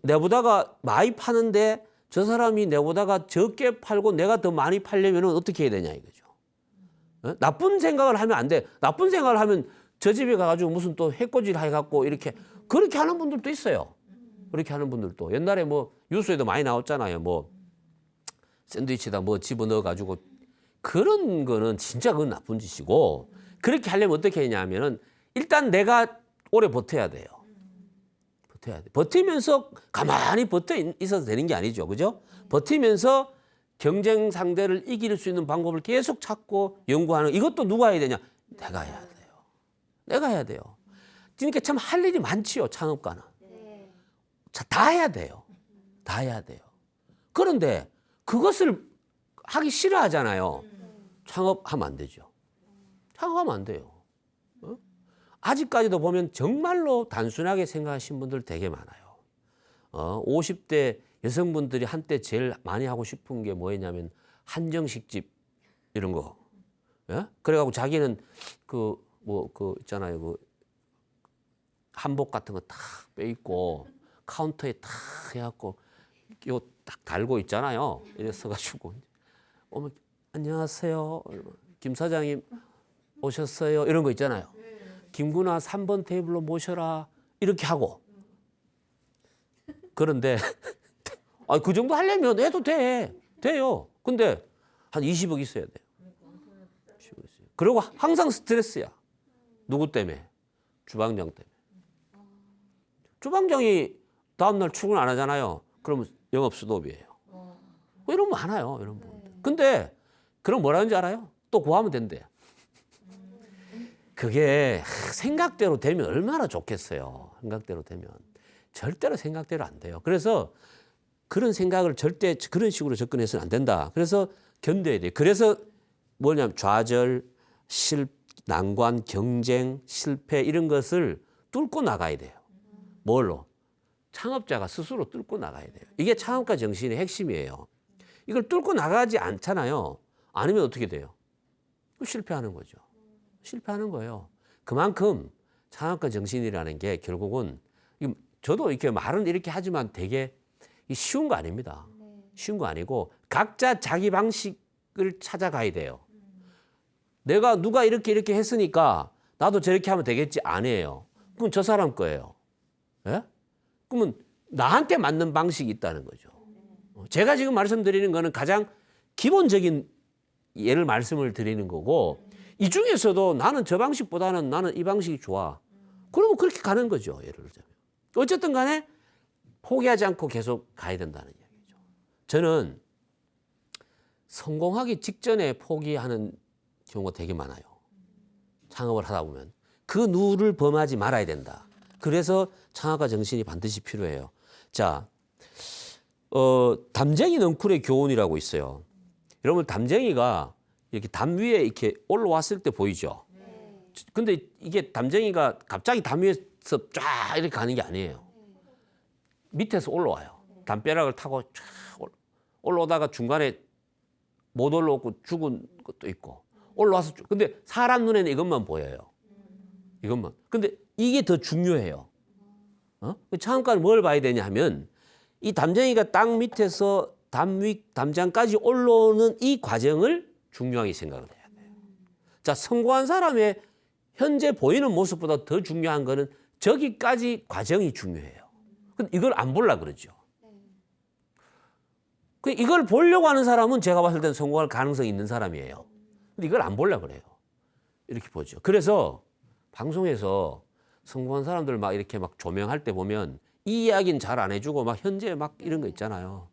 내보다가 많이 파는데 저 사람이 내보다가 적게 팔고 내가 더 많이 팔려면 어떻게 해야 되냐 이거죠. 나쁜 생각을 하면 안 돼. 나쁜 생각을 하면 저 집에 가가지고 무슨 또 해코지를 해갖고 이렇게 그렇게 하는 분들도 있어요. 그렇게 하는 분들도 옛날에 뭐 뉴스에도 많이 나왔잖아요. 뭐 샌드위치에다 뭐 집어넣어가지고 그런 거는 진짜 그건 나쁜 짓이고 그렇게 하려면 어떻게 했냐면은 일단 내가 오래 버텨야 돼요. 버텨야 돼. 버티면서 가만히 버텨 있어도 되는 게 아니죠. 그죠? 버티면서 경쟁 상대를 이길 수 있는 방법을 계속 찾고 연구하는 이것도 누가 해야 되냐? 내가 해야 돼요. 내가 해야 돼요. 그러니까 참 할 일이 많지요. 창업가는. 자, 다 해야 돼요. 다 해야 돼요. 그런데 그것을 하기 싫어하잖아요. 창업하면 안 되죠. 창업하면 안 돼요. 아직까지도 보면 정말로 단순하게 생각하시는 분들 되게 많아요. 50대 여성분들이 한때 제일 많이 하고 싶은 게 뭐였냐면 한정식집 이런 거. 예? 그래갖고 자기는 그 있잖아요. 그 한복 같은 거 탁 빼입고 카운터에 탁 해갖고 요 딱 달고 있잖아요. 이랬어가지고 어머 안녕하세요. 김 사장님 오셨어요. 이런 거 있잖아요. 김구나 3번 테이블로 모셔라. 이렇게 하고. 그런데 그 정도 하려면 해도 돼요. 근데 한 20억 있어야 돼요. 그리고 항상 스트레스야. 누구 때문에? 주방장 때문에. 주방장이 다음날 출근 안 하잖아요. 그러면 영업 스톱이에요. 뭐 이런 거 많아요. 이런 분들. 근데 그럼 뭐라는 줄 알아요? 또 구하면 된대요. 그게 생각대로 되면 얼마나 좋겠어요. 생각대로 되면. 절대로 생각대로 안 돼요. 그래서 그런 생각을 절대 그런 식으로 접근해서는 안 된다. 그래서 견뎌야 돼요. 그래서 뭐냐면 좌절, 난관, 경쟁, 실패 이런 것을 뚫고 나가야 돼요. 뭘로? 창업자가 스스로 뚫고 나가야 돼요. 이게 창업가 정신의 핵심이에요. 이걸 뚫고 나가지 않잖아요. 아니면 어떻게 돼요? 실패하는 거죠. 실패하는 거예요. 그만큼 창업가 정신이라는 게 결국은 저도 이렇게 말은 이렇게 하지만 되게 쉬운 거 아닙니다. 쉬운 거 아니고 각자 자기 방식을 찾아가야 돼요. 내가 누가 이렇게 했으니까 나도 저렇게 하면 되겠지 아니에요. 그건 저 사람 거예요. 예? 그러면 나한테 맞는 방식이 있다는 거죠. 제가 지금 말씀드리는 거는 가장 기본적인 예를 말씀을 드리는 거고 이 중에서도 나는 저 방식보다는 나는 이 방식이 좋아. 그러면 그렇게 가는 거죠. 예를 들자면. 어쨌든 간에 포기하지 않고 계속 가야 된다는 얘기죠. 저는 성공하기 직전에 포기하는 경우가 되게 많아요. 창업을 하다 보면. 그 누를 범하지 말아야 된다. 그래서 창업가 정신이 반드시 필요해요. 자, 담쟁이 넝쿨의 교훈이라고 있어요. 여러분 담쟁이가 이렇게 담 위에 이렇게 올라왔을 때 보이죠? 근데 이게 담쟁이가 갑자기 담 위에서 쫙 이렇게 가는 게 아니에요. 밑에서 올라와요. 담벼락을 타고 쫙 올라오다가 중간에 못 올라오고 죽은 것도 있고 올라와서 근데 사람 눈에는 이것만 보여요. 이것만. 근데 이게 더 중요해요. 창업가는 뭘 봐야 되냐 하면 이 담쟁이가 땅 밑에서 담장까지 올라오는 이 과정을 중요하게 생각을 해야 돼요. 자, 성공한 사람의 현재 보이는 모습보다 더 중요한 거는 저기까지 과정이 중요해요. 근데 이걸 안 보려고 그러죠. 이걸 보려고 하는 사람은 제가 봤을 때는 성공할 가능성이 있는 사람이에요. 근데 이걸 안 보려고 그래요. 이렇게 보죠. 그래서 방송에서 성공한 사람들 막 이렇게 막 조명할 때 보면 이 이야기는 잘 안 해주고 막 현재 막 이런 거 있잖아요.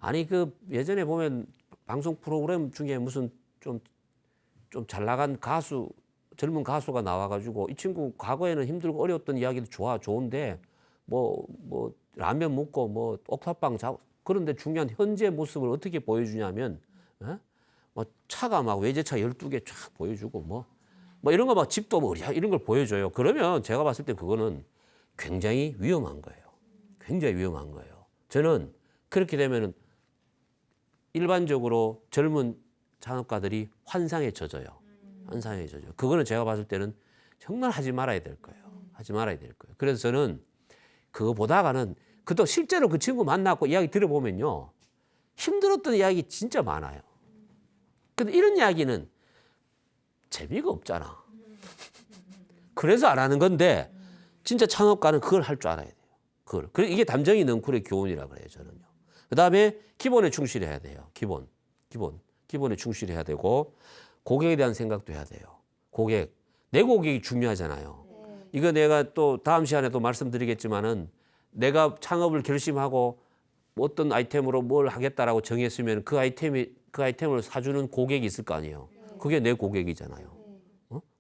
아니 그 예전에 보면 방송 프로그램 중에 무슨 좀 잘 나간 가수 젊은 가수가 나와가지고 이 친구 과거에는 힘들고 어려웠던 이야기도 좋은데 뭐 라면 먹고 뭐 옥탑방 자고 그런데 중요한 현재 모습을 어떻게 보여주냐면 뭐 차가 막 외제차 12개 쫙 보여주고 뭐 이런 거 막 집도 뭐 이런 걸 보여줘요. 그러면 제가 봤을 때 그거는 굉장히 위험한 거예요. 굉장히 위험한 거예요. 저는 그렇게 되면은 일반적으로 젊은 창업가들이 환상에 젖어요. 환상에 젖어요. 그거는 제가 봤을 때는 정말 하지 말아야 될 거예요. 하지 말아야 될 거예요. 그래서 저는 그거 보다가는 그또 실제로 그 친구 만나고 이야기 들어보면요. 힘들었던 이야기 진짜 많아요. 근데 이런 이야기는 재미가 없잖아. 그래서 안 하는 건데 진짜 창업가는 그걸 할 줄 알아야 돼요. 그걸. 이게 담정이 능쿨의 교훈이라고 그래요, 저는요. 그다음에 기본에 충실해야 돼요. 기본에 충실해야 되고 고객에 대한 생각도 해야 돼요. 내 고객이 중요하잖아요. 이거 내가 또 다음 시간에 또 말씀드리겠지만은 내가 창업을 결심하고 어떤 아이템으로 뭘 하겠다라고 정했으면 그 아이템을 사주는 고객이 있을 거 아니에요. 그게 내 고객이잖아요.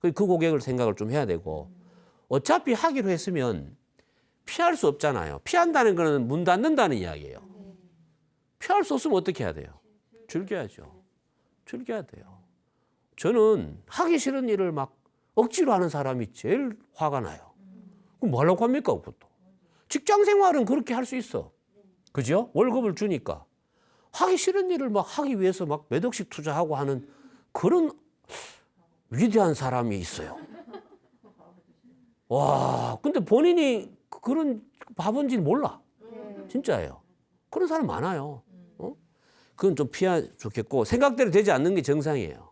그 고객을 생각을 좀 해야 되고 어차피 하기로 했으면 피할 수 없잖아요. 피한다는 거는 문 닫는다는 이야기예요. 피할 수 없으면 어떻게 해야 돼요? 즐겨야죠. 즐겨야 돼요. 저는 하기 싫은 일을 막 억지로 하는 사람이 제일 화가 나요. 그럼 뭐 하려고 합니까, 그것도? 직장 생활은 그렇게 할 수 있어. 그죠? 월급을 주니까. 하기 싫은 일을 막 하기 위해서 막 몇 억씩 투자하고 하는 그런 위대한 사람이 있어요. 와, 근데 본인이 그런 바본지는 몰라. 진짜예요. 그런 사람 많아요. 그건 좀 피하 좋겠고 생각대로 되지 않는 게 정상이에요.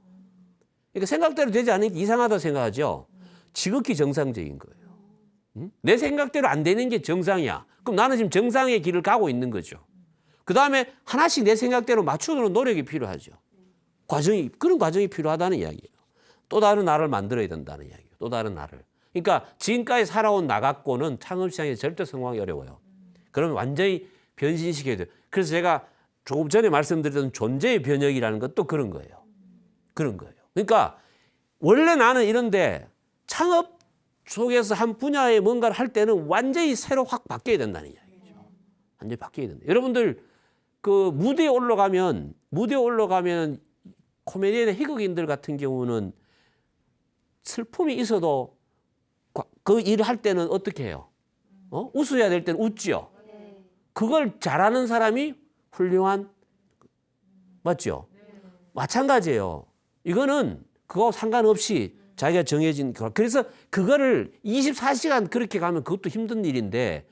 그러니까 생각대로 되지 않는 게 이상하다고 생각하죠. 지극히 정상적인 거예요. 내 생각대로 안 되는 게 정상이야. 그럼 나는 지금 정상의 길을 가고 있는 거죠. 그다음에 하나씩 내 생각대로 맞추는 노력이 필요하죠. 그런 과정이 필요하다는 이야기예요. 또 다른 나를 만들어야 된다는 이야기예요. 또 다른 나를. 그러니까 지금까지 살아온 나 갖고는 창업시장에서 절대 성공하기 어려워요. 그러면 완전히 변신시켜야 돼요. 그래서 제가 조금 전에 말씀드렸던 존재의 변혁이라는 것도 그런 거예요. 그런 거예요. 그러니까 원래 나는 이런데 창업 속에서 한 분야에 뭔가를 할 때는 완전히 새로 확 바뀌어야 된다는 이야기죠. 완전히 바뀌어야 된다. 여러분들 그 무대에 올라가면 코미디언의 희극인들 같은 경우는 슬픔이 있어도 그 일을 할 때는 어떻게 해요? 웃어야 될 때는 웃지요. 그걸 잘하는 사람이 훌륭한, 맞죠? 마찬가지예요. 이거는 그거 상관없이 자기가 정해진, 그래서 그거를 24시간 그렇게 가면 그것도 힘든 일인데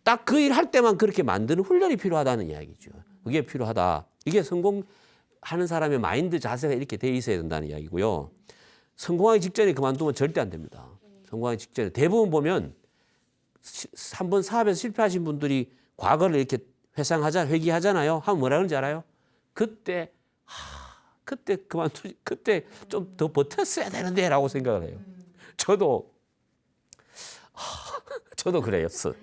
딱 그 일 할 때만 그렇게 만드는 훈련이 필요하다는 이야기죠. 그게 필요하다. 이게 성공하는 사람의 마인드 자세가 이렇게 돼 있어야 된다는 이야기고요. 성공하기 직전에 그만두면 절대 안 됩니다. 성공하기 직전에 대부분 보면 한번 사업에서 실패하신 분들이 과거를 이렇게 회귀하잖아요. 하면 뭐라 그러는지 알아요? 그때 그만두지, 그때 좀 더 버텼어야 되는데라고 생각을 해요. 저도 그랬어.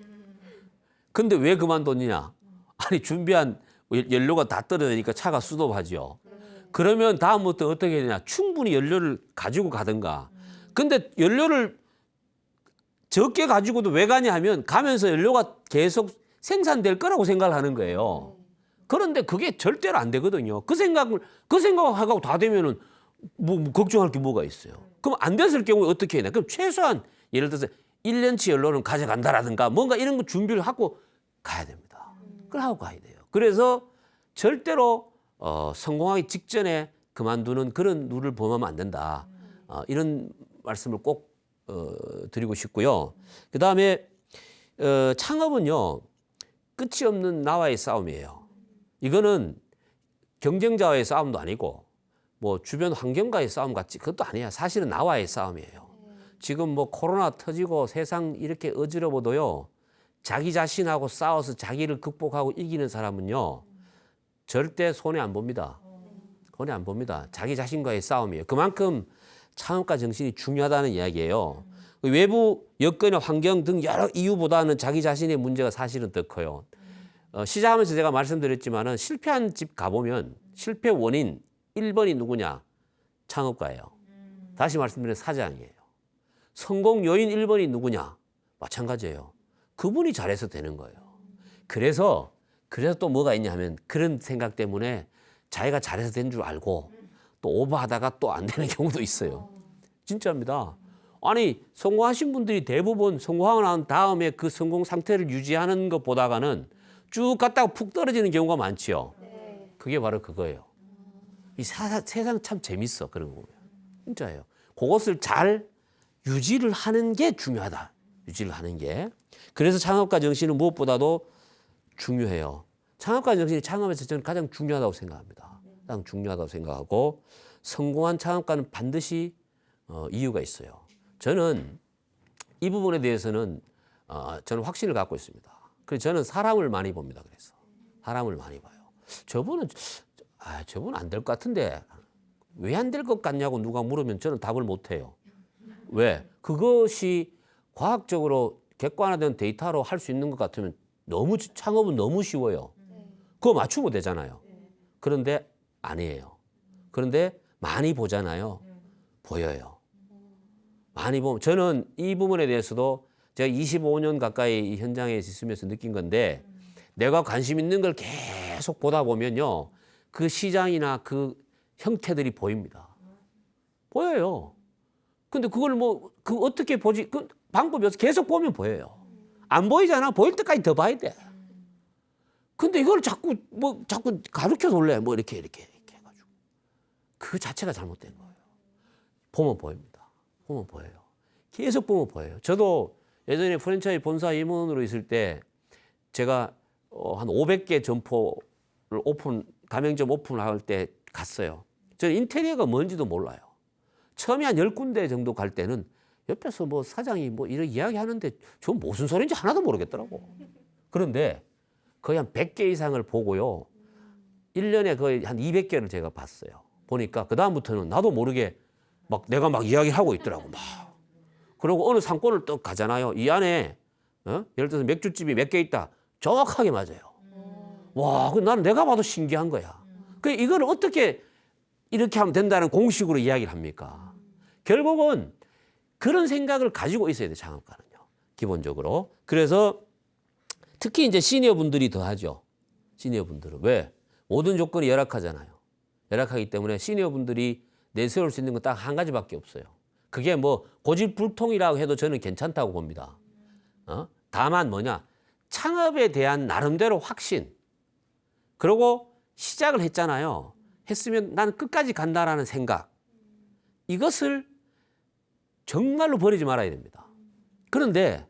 근데 왜 그만뒀느냐? 아니 준비한 연료가 다 떨어지니까 차가 수도하죠. 그러면 다음부터 어떻게 해야 되냐? 충분히 연료를 가지고 가든가. 근데 연료를 적게 가지고도 왜 가냐 하면 가면서 연료가 계속 생산될 거라고 생각을 하는 거예요. 그런데 그게 절대로 안 되거든요. 그 생각하고 다 되면은 뭐 걱정할 게 뭐가 있어요. 그럼 안 됐을 경우에 어떻게 해야 되나? 그럼 최소한 예를 들어서 1년치 연료는 가져간다라든가 뭔가 이런 거 준비를 하고 가야 됩니다. 그걸 하고 가야 돼요. 그래서 절대로 성공하기 직전에 그만두는 그런 룰을 범하면 안 된다. 이런 말씀을 꼭 드리고 싶고요. 그다음에 창업은요. 끝이 없는 나와의 싸움이에요. 이거는 경쟁자와의 싸움도 아니고 뭐 주변 환경과의 싸움 같이 그것도 아니야. 사실은 나와의 싸움이에요. 지금 뭐 코로나 터지고 세상 이렇게 어지러워도요. 자기 자신하고 싸워서 자기를 극복하고 이기는 사람은요. 절대 손해 안 봅니다. 손해 안 봅니다. 자기 자신과의 싸움이에요. 그만큼 창업가 정신이 중요하다는 이야기예요. 외부 여건이나 환경 등 여러 이유보다는 자기 자신의 문제가 사실은 더 커요. 시작하면서 제가 말씀드렸지만은 실패한 집 가보면 실패 원인 1번이 누구냐? 창업가예요. 다시 말씀드리면 사장이에요. 성공 요인 1번이 누구냐? 마찬가지예요. 그분이 잘해서 되는 거예요. 그래서 또 뭐가 있냐 하면 그런 생각 때문에 자기가 잘해서 된 줄 알고 또 오버하다가 또 안 되는 경우도 있어요. 진짜입니다. 아니 성공하신 분들이 대부분 성공하고 난 다음에 그 성공 상태를 유지하는 것보다가는 쭉 갔다가 푹 떨어지는 경우가 많지요. 그게 바로 그거예요. 이 세상 참 재밌어 그런 거 보면. 진짜예요. 그것을 잘 유지를 하는 게 중요하다. 유지를 하는 게. 그래서 창업가 정신은 무엇보다도 중요해요. 창업가 정신이 창업에서 저는 가장 중요하다고 생각합니다. 가장 중요하다고 생각하고 성공한 창업가는 반드시 이유가 있어요. 저는 이 부분에 대해서는 저는 확신을 갖고 있습니다. 그래서 저는 사람을 많이 봅니다. 그래서 사람을 많이 봐요. 저분은 안 될 것 같은데 왜 안 될 것 같냐고 누가 물으면 저는 답을 못 해요. 왜? 그것이 과학적으로 객관화된 데이터로 할 수 있는 것 같으면 창업은 너무 쉬워요. 그거 맞추면 되잖아요. 그런데 아니에요. 그런데 많이 보잖아요. 보여요. 많이 보면 저는 이 부분에 대해서도 제가 25년 가까이 이 현장에 있으면서 느낀 건데 내가 관심 있는 걸 계속 보다 보면요. 그 시장이나 그 형태들이 보입니다. 보여요. 근데 그걸 어떻게 보지? 그 방법이 없어. 계속 보면 보여요. 안 보이잖아. 보일 때까지 더 봐야 돼. 근데 이걸 자꾸 가르쳐 놀래. 이렇게 해가지고. 그 자체가 잘못된 거예요. 보면 보입니다. 보면 보여요. 계속 보면 보여요. 저도 예전에 프랜차이즈 본사 임원으로 있을 때 제가 한 500개 점포를 가맹점 오픈할 때 갔어요. 저는 인테리어가 뭔지도 몰라요. 처음에 한 10군데 정도 갈 때는 옆에서 사장이 이런 이야기 하는데 저 무슨 소리인지 하나도 모르겠더라고. 그런데 거의 한 100개 이상을 보고요. 1년에 거의 한 200개를 제가 봤어요. 보니까 그다음부터는 나도 모르게 내가 이야기를 하고 있더라고. 그리고 어느 상권을 또 가잖아요. 이 안에 예를 들어서 맥주집이 몇 개 있다. 정확하게 맞아요. 와, 나는 내가 봐도 신기한 거야. 이걸 어떻게 이렇게 하면 된다는 공식으로 이야기를 합니까? 결국은 그런 생각을 가지고 있어야 돼, 창업가는요. 기본적으로. 그래서 특히 이제 시니어 분들이 더 하죠. 시니어 분들은. 왜? 모든 조건이 열악하잖아요. 열악하기 때문에 시니어 분들이 내세울 수 있는 건 딱 한 가지밖에 없어요. 그게 고집불통이라고 해도 저는 괜찮다고 봅니다. 다만 창업에 대한 나름대로 확신. 그리고 시작을 했잖아요. 했으면 나는 끝까지 간다라는 생각. 이것을 정말로 버리지 말아야 됩니다. 그런데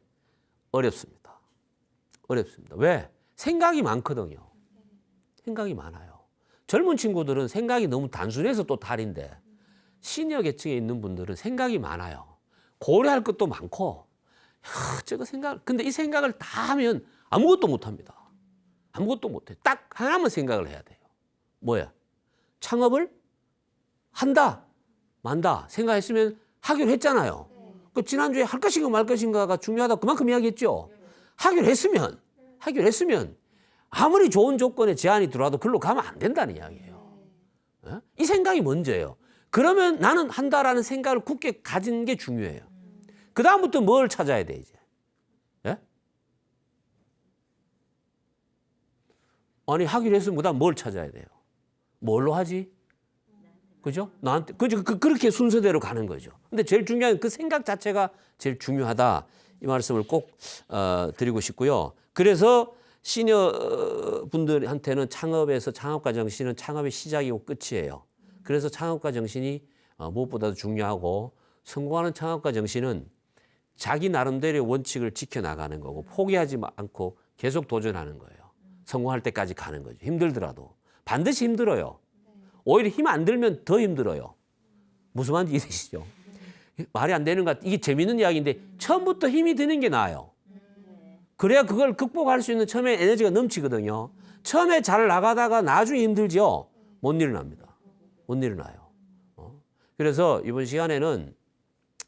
어렵습니다. 어렵습니다. 왜? 생각이 많거든요. 생각이 많아요. 젊은 친구들은 생각이 너무 단순해서 또 탈인데 시니어 계층에 있는 분들은 생각이 많아요. 고려할 것도 많고 근데 이 생각을 다 하면 아무것도 못합니다. 아무것도 못해. 딱 하나만 생각을 해야 돼요. 뭐야? 창업을 한다, 만다 생각했으면 하기로 했잖아요. 지난주에 할 것인가 말 것인가가 중요하다고 그만큼 이야기했죠. 하기로 했으면 아무리 좋은 조건에 제한이 들어와도 글로 가면 안 된다는 이야기예요. 이 생각이 먼저예요. 그러면 나는 한다라는 생각을 굳게 가진 게 중요해요. 그 다음부터 뭘 찾아야 돼 이제? 아니 하기로 했으면 그다음 뭘 찾아야 돼요? 뭘로 하지? 그죠? 나한테 그렇게 순서대로 가는 거죠. 근데 제일 중요한 그 생각 자체가 제일 중요하다. 이 말씀을 꼭 드리고 싶고요. 그래서 시니어 분들한테는 창업과 정신은 창업의 시작이고 끝이에요. 그래서 창업과 정신이 무엇보다도 중요하고 성공하는 창업과 정신은 자기 나름대로의 원칙을 지켜나가는 거고 포기하지 않고 계속 도전하는 거예요. 성공할 때까지 가는 거죠. 힘들더라도. 반드시 힘들어요. 오히려 힘 안 들면 더 힘들어요. 무슨 말인지 이해되시죠? 말이 안 되는 것 같아요. 이게 재밌는 이야기인데 처음부터 힘이 드는 게 나아요. 그래야 그걸 극복할 수 있는 처음에 에너지가 넘치거든요. 처음에 잘 나가다가 나중에 힘들죠. 못 일어납니다. 못 일어나요. 그래서 이번 시간에는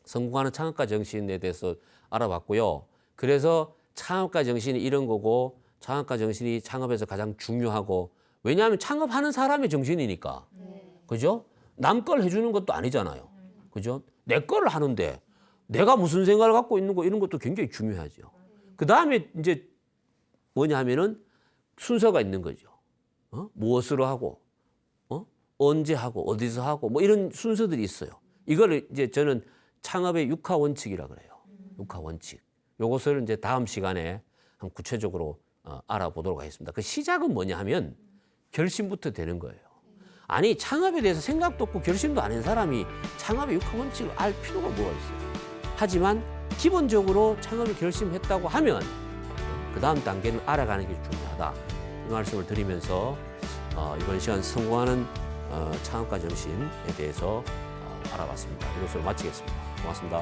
성공하는 창업가 정신에 대해서 알아봤고요. 그래서 창업가 정신이 이런 거고 창업가 정신이 창업에서 가장 중요하고 왜냐하면 창업하는 사람의 정신이니까. 그죠? 남 걸 해주는 것도 아니잖아요. 그죠? 내 거를 하는데 내가 무슨 생각을 갖고 있는 거 이런 것도 굉장히 중요하죠. 그 다음에 이제 뭐냐 하면은 순서가 있는 거죠. 무엇으로 하고, 언제 하고, 어디서 하고 이런 순서들이 있어요. 이거를 이제 저는 창업의 육하 원칙이라 그래요. 육하 원칙. 요것을 이제 다음 시간에 한 구체적으로 알아보도록 하겠습니다. 그 시작은 뭐냐 하면 결심부터 되는 거예요. 아니 창업에 대해서 생각도 없고 결심도 안 한 사람이 창업의 육하 원칙을 알 필요가 뭐가 있어요. 하지만 기본적으로 창업을 결심했다고 하면 그 다음 단계는 알아가는 게 중요하다. 이 말씀을 드리면서 이번 시간 성공하는 창업가 정신에 대해서 알아봤습니다. 이것으로 마치겠습니다. 고맙습니다.